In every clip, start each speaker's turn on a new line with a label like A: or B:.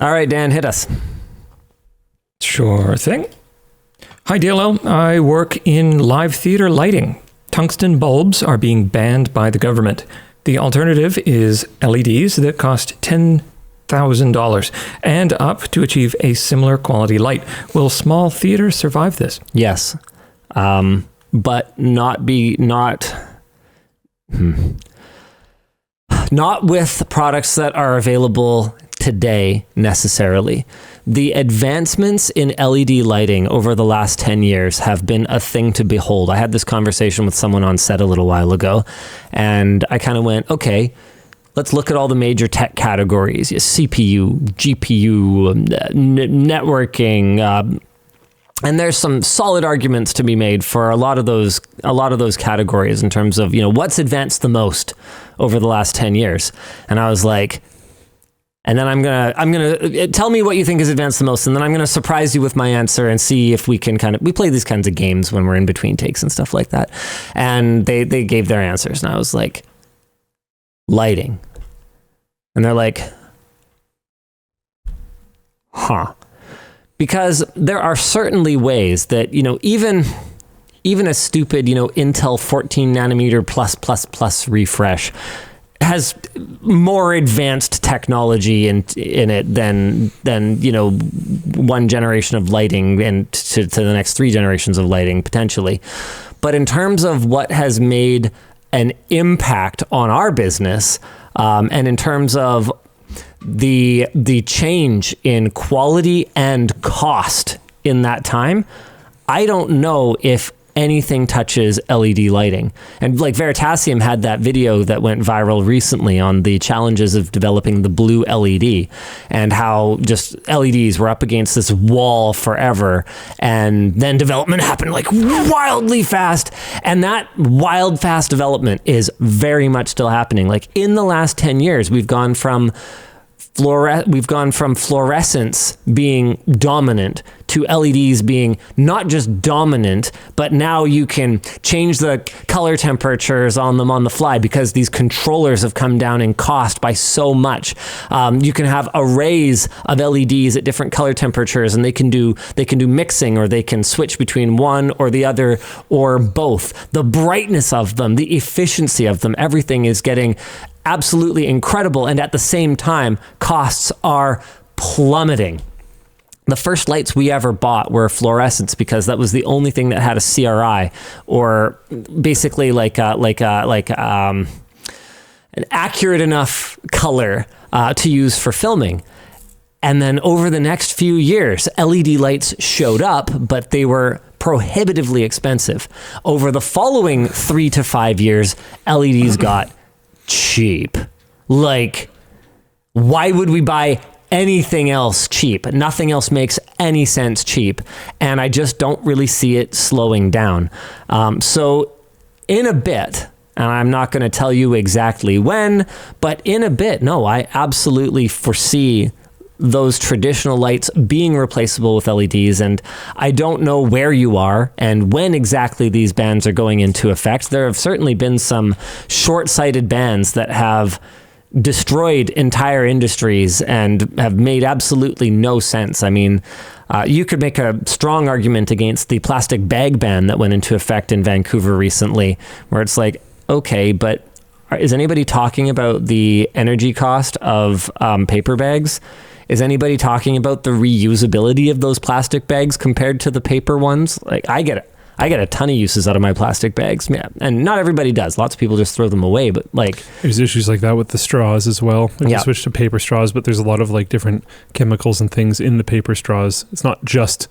A: All right, Dan, hit us.
B: Sure thing. Hi, DLL. I work in live theater lighting. Tungsten bulbs are being banned by the government. The alternative is LEDs that cost $10,000 and up to achieve a similar quality light. Will small theaters survive this?
A: Yes. But not with products that are available today necessarily. The advancements in LED lighting over the last 10 years have been a thing to behold. I had this conversation with someone on set a little while ago, and I kind of went, okay, let's look at all the major tech categories: CPU, GPU, networking, and there's some solid arguments to be made for a lot of those categories in terms of, what's advanced the most over the last 10 years. And I was like, and then I'm gonna tell me what you think is advanced the most, and then I'm gonna surprise you with my answer and see if we can we play these kinds of games when we're in between takes and stuff like that. And they gave their answers, and I was like, lighting. And they're like, huh. Because there are certainly ways that, even a stupid, Intel 14 nanometer plus refresh has more advanced technology in it than one generation of lighting and to the next 3 generations of lighting potentially. But in terms of what has made an impact on our business, and in terms of the change in quality and cost in that time, I don't know if anything touches LED lighting. And like Veritasium had that video that went viral recently on the challenges of developing the blue LED and how just LEDs were up against this wall forever. And then development happened like wildly fast. And that wild fast development is very much still happening. Like in the last 10 years, we've gone from fluorescence being dominant to LEDs being not just dominant, but now you can change the color temperatures on them on the fly because these controllers have come down in cost by so much. You can have arrays of LEDs at different color temperatures, and they can do mixing, or they can switch between one or the other or both. The brightness of them, the efficiency of them, everything is getting absolutely incredible, and at the same time, costs are plummeting. The first lights we ever bought were fluorescents because that was the only thing that had a CRI, or basically an accurate enough color to use for filming. And then over the next few years, LED lights showed up, but they were prohibitively expensive. Over the following 3 to 5 years, LEDs got cheap. Like, why would we buy anything else cheap? Nothing else makes any sense cheap. And I just don't really see it slowing down. So in a bit, and I'm not going to tell you exactly when, but in a bit, no, I absolutely foresee those traditional lights being replaceable with LEDs. And I don't know where you are and when exactly these bans are going into effect. There have certainly been some short-sighted bans that have destroyed entire industries and have made absolutely no sense. I mean, you could make a strong argument against the plastic bag ban that went into effect in Vancouver recently, where it's like, okay, but is anybody talking about the energy cost of paper bags? Is anybody talking about the reusability of those plastic bags compared to the paper ones? Like, I get a ton of uses out of my plastic bags, yeah, and not everybody does. Lots of people just throw them away, but like,
C: there's issues like that with the straws as well. We
A: yeah.
C: switch to paper straws, but there's a lot of like different chemicals and things in the paper straws. It's not just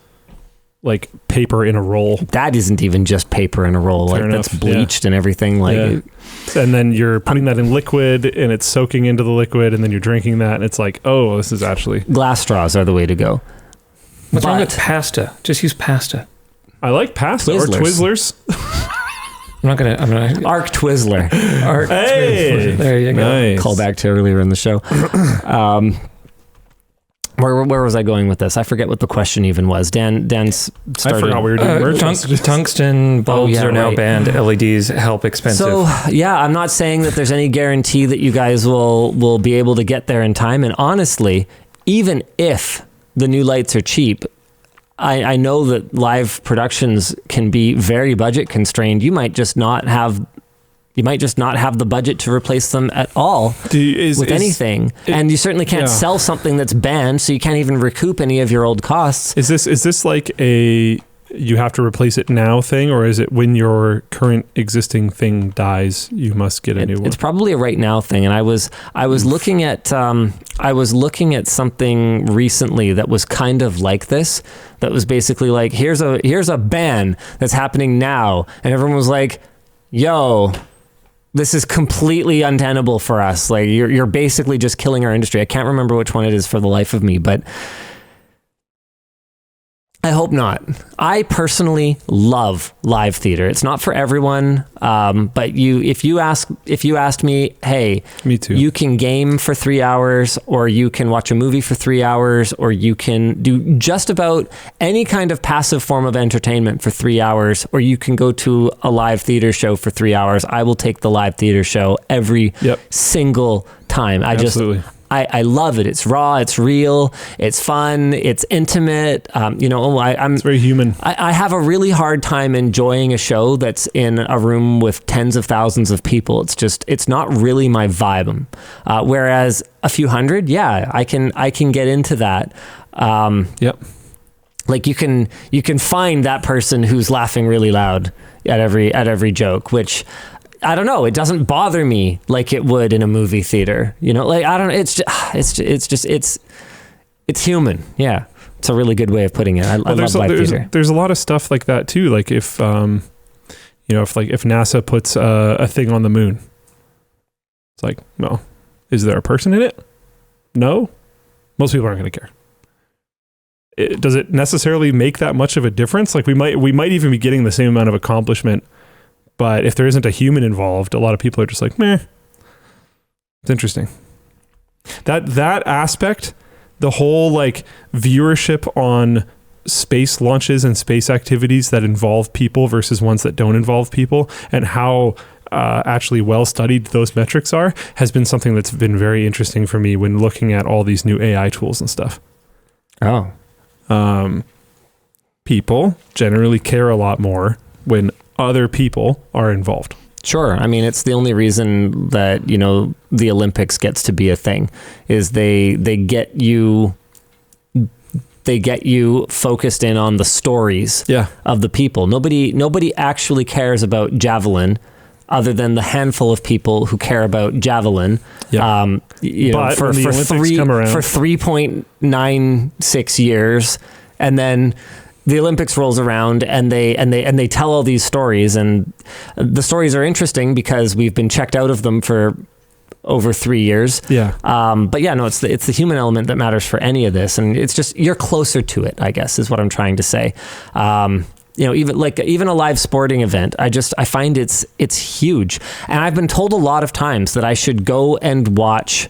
C: like paper in a roll.
A: That isn't even just paper in a roll.
C: Fair
A: like
C: enough.
A: That's bleached and everything. Like,
C: yeah. And then you're putting that in liquid, and it's soaking into the liquid, and then you're drinking that, and it's like, oh, this is actually
A: glass straws are the way to go.
B: What's wrong with pasta? Just use pasta.
C: I like pasta or Twizzlers.
B: I'm gonna
A: Arc Twizzler.
B: Arc Twizzler. There you go.
C: Nice.
A: Call back to earlier in the show. Where was I going with this? I forget what the question even was. Dan's started.
C: I forgot we were doing merch.
B: Tungsten bulbs are now banned. LEDs help expensive.
A: So yeah, I'm not saying that there's any guarantee that you guys will be able to get there in time. And honestly, even if the new lights are cheap, I know that live productions can be very budget constrained. You might just not have the budget to replace them at all with anything. And you certainly can't sell something that's banned, so you can't even recoup any of your old costs.
C: Is this like a you have to replace it now thing, or is it when your current existing thing dies, you must get a new one?
A: It's probably a right now thing. And I was looking at something recently that was kind of like this. That was basically like, here's a ban that's happening now, and everyone was like, "Yo, this is completely untenable for us. Like, you're basically just killing our industry." I can't remember which one it is for the life of me, but I hope not. I personally love live theater. It's not for everyone, but if you asked me, hey,
C: me too.
A: You can game for 3 hours, or you can watch a movie for 3 hours, or you can do just about any kind of passive form of entertainment for 3 hours, or you can go to a live theater show for 3 hours. I will take the live theater show every single time.
C: Absolutely.
A: I love it. It's raw. It's real. It's fun. It's intimate.
C: It's very human.
A: I have a really hard time enjoying a show that's in a room with tens of thousands of people. It's not really my vibe. Whereas a few hundred, I can get into that. Like you can find that person who's laughing really loud at every joke, which, I don't know, it doesn't bother me like it would in a movie theater. Like, I don't know. It's human. Yeah. It's a really good way of putting it. I love live theater.
C: There's a lot of stuff like that too. Like if NASA puts a thing on the moon, it's like, well, is there a person in it? No. Most people aren't going to care. Does it necessarily make that much of a difference? Like we might even be getting the same amount of accomplishment, but if there isn't a human involved, a lot of people are just like, meh. It's interesting. That aspect, the whole like viewership on space launches and space activities that involve people versus ones that don't involve people, and how actually well studied those metrics are, has been something that's been very interesting for me when looking at all these new AI tools and stuff.
A: Oh.
C: People generally care a lot more when other people are involved.
A: Sure. I mean, it's the only reason that, the Olympics gets to be a thing, is they get you focused in on the stories of the people. Nobody actually cares about javelin other than the handful of people who care about javelin.
C: Yeah.
A: But for 3.96 years, and then the Olympics rolls around and they tell all these stories, and the stories are interesting because we've been checked out of them for over 3 years. Yeah. But yeah, no, it's the human element that matters for any of this, and it's just, you're closer to it, I guess, is what I'm trying to say. Even a live sporting event, I find it's huge, and I've been told a lot of times that I should go and watch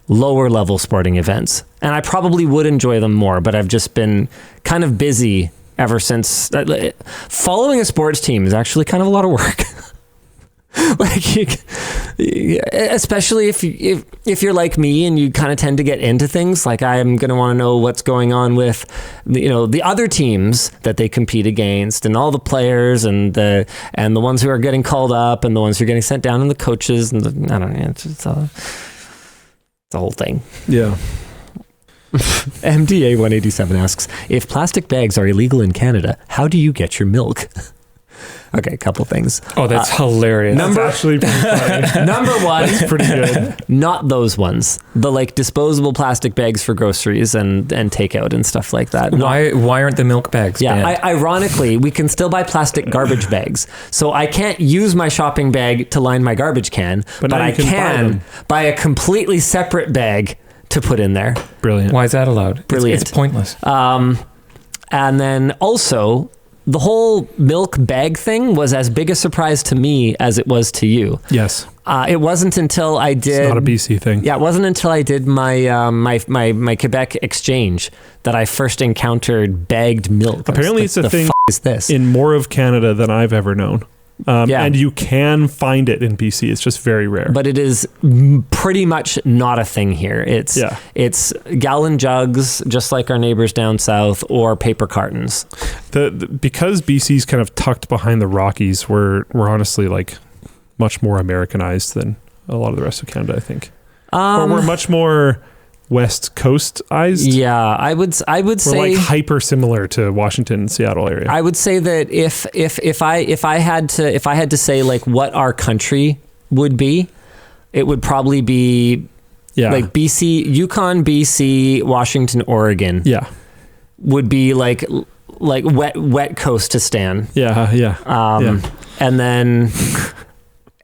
A: lower level sporting events, and I probably would enjoy them more, but I've just been kind of busy ever since. Following a sports team is actually kind of a lot of work. Especially if you're like me and you kind of tend to get into things, like I'm going to want to know what's going on with the other teams that they compete against, and all the players, and the ones who are getting called up, and the ones who are getting sent down, and the coaches, and I don't know, it's a whole thing.
C: Yeah.
A: MDA 187 asks, if plastic bags are illegal in Canada, how do you get your milk? Okay, a couple things.
B: Oh, that's hilarious.
C: That's actually pretty funny.
A: Number one,
C: that's pretty good.
A: Not those ones. The disposable plastic bags for groceries and takeout and stuff like that.
B: Why aren't the milk bags banned?
A: Ironically, we can still buy plastic garbage bags. So I can't use my shopping bag to line my garbage can, but I can buy a completely separate bag to put in there.
C: Brilliant.
B: Why is that allowed?
A: Brilliant.
B: It's pointless.
A: And then also, the whole milk bag thing was as big a surprise to me as it was to you.
C: Yes.
A: It wasn't until I did...
C: It's not a BC thing.
A: Yeah, it wasn't until I did my my Quebec exchange that I first encountered bagged milk.
C: Apparently it's a thing
A: is this?
C: in more of Canada than I've ever known. And you can find it in BC. It's just very rare.
A: But it is pretty much not a thing here. It's gallon jugs, just like our neighbors down south, or paper cartons.
C: Because BC's kind of tucked behind the Rockies, we're honestly like much more Americanized than a lot of the rest of Canada, I think. Or we're much more West Coast-ized.
A: Yeah, I would say
C: we're like hyper similar to Washington and Seattle area.
A: I would say that if I had to say like what our country would be, it would probably be like BC, Yukon, BC, Washington, Oregon.
C: Yeah,
A: would be like wet Coastistan.
C: Yeah.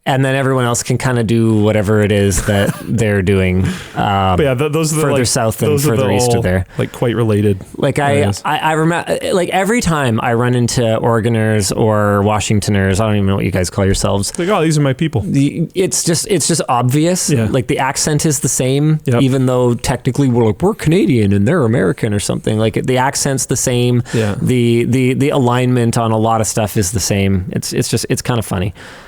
A: And then everyone else can kind of do whatever it is that they're doing.
C: Those are
A: further south and further east of there.
C: Like quite related.
A: Like I remember, like every time I run into Oregoners or Washingtoners, I don't even know what you guys call yourselves.
C: It's like, oh, these are my people.
A: It's just obvious.
C: Yeah.
A: Like the accent is the same, even though technically we're Canadian and they're American or something. Like the accent's the same.
C: Yeah.
A: The alignment on a lot of stuff is the same. It's kind of funny.